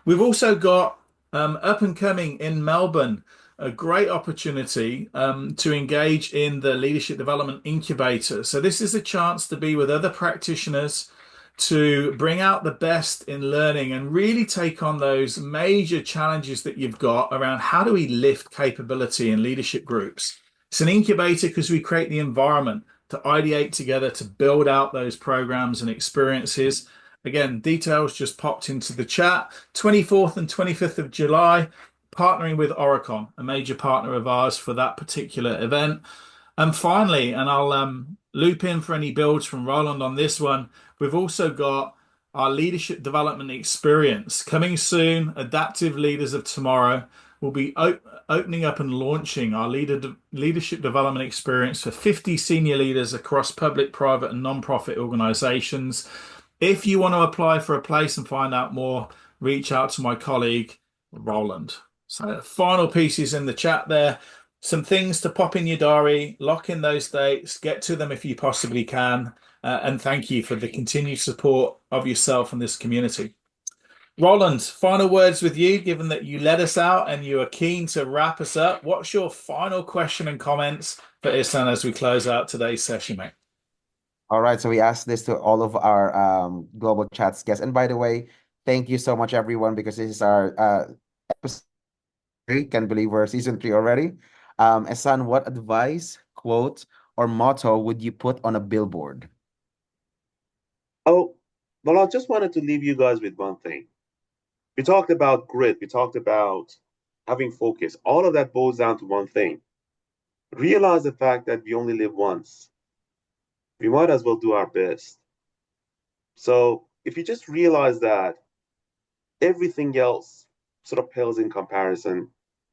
We've also got up and coming in Melbourne, a great opportunity to engage in the Leadership Development Incubator. So this is a chance to be with other practitioners, to bring out the best in learning and really take on those major challenges that you've got around how do we lift capability in leadership groups. It's an incubator because we create the environment to ideate together, to build out those programs and experiences. Again, details just popped into the chat. 24th and 25th of July, partnering with Oricon, a major partner of ours for that particular event. And finally, and I'll loop in for any builds from Roland on this one, we've also got our leadership development experience coming soon. Adaptive Leaders of Tomorrow will be opening up and launching our leadership development experience for 50 senior leaders across public, private, and non-profit organizations. If you want to apply for a place and find out more, reach out to my colleague, Roland. So, final pieces in the chat there. Some things to pop in your diary, lock in those dates, get to them if you possibly can. And thank you for the continued support of yourself and this community. Roland, final words with you, given that you led us out and you are keen to wrap us up. What's your final question and comments for Ehsan as we close out today's session, mate? All right, so we asked this to all of our Global Chats guests. And by the way, thank you so much, everyone, because this is our episode 3. Can't believe we're season 3 already. Ehsan, what advice, quote, or motto would you put on a billboard? Oh, well, I just wanted to leave you guys with one thing. We talked about grit. We talked about having focus. All of that boils down to one thing. Realize the fact that we only live once. We might as well do our best. So if you just realize that everything else sort of pales in comparison,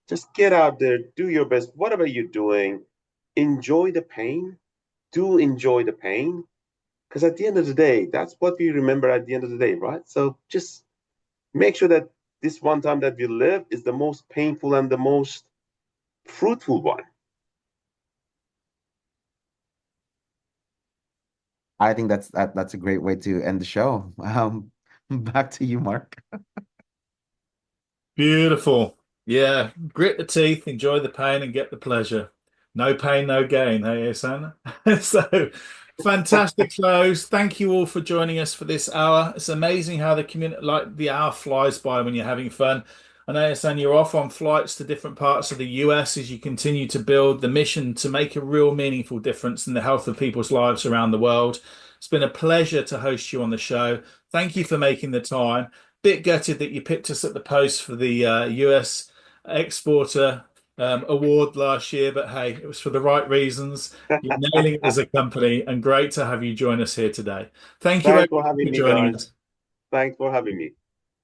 just get out there, do your best, whatever you're doing, enjoy the pain, do enjoy the pain, because at the end of the day, that's what we remember at the end of the day, right? So just make sure that this one time that we live is the most painful and the most fruitful one. I think that's a great way to end the show. Back to you, Mark. Beautiful. Yeah, grit the teeth, enjoy the pain, and get the pleasure. No pain, no gain. Hey, Ehsan. So, fantastic close. Thank you all for joining us for this hour. It's amazing how the community, like the hour flies by when you're having fun. I know, Ehsan, you're off on flights to different parts of the US as you continue to build the mission to make a real meaningful difference in the health of people's lives around the world. It's been a pleasure to host you on the show. Thank you for making the time. Bit gutted that you picked us at the post for the US Exporter award last year, but hey, it was for the right reasons. You're nailing it as a company, and great to have you join us here today. Thank you Thanks for everyone having for me, joining guys. us. Thanks for having me.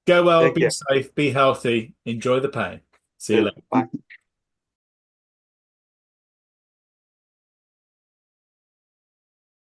Go well, Take be care. safe, be healthy, enjoy the pain. See you Yeah, later. bye.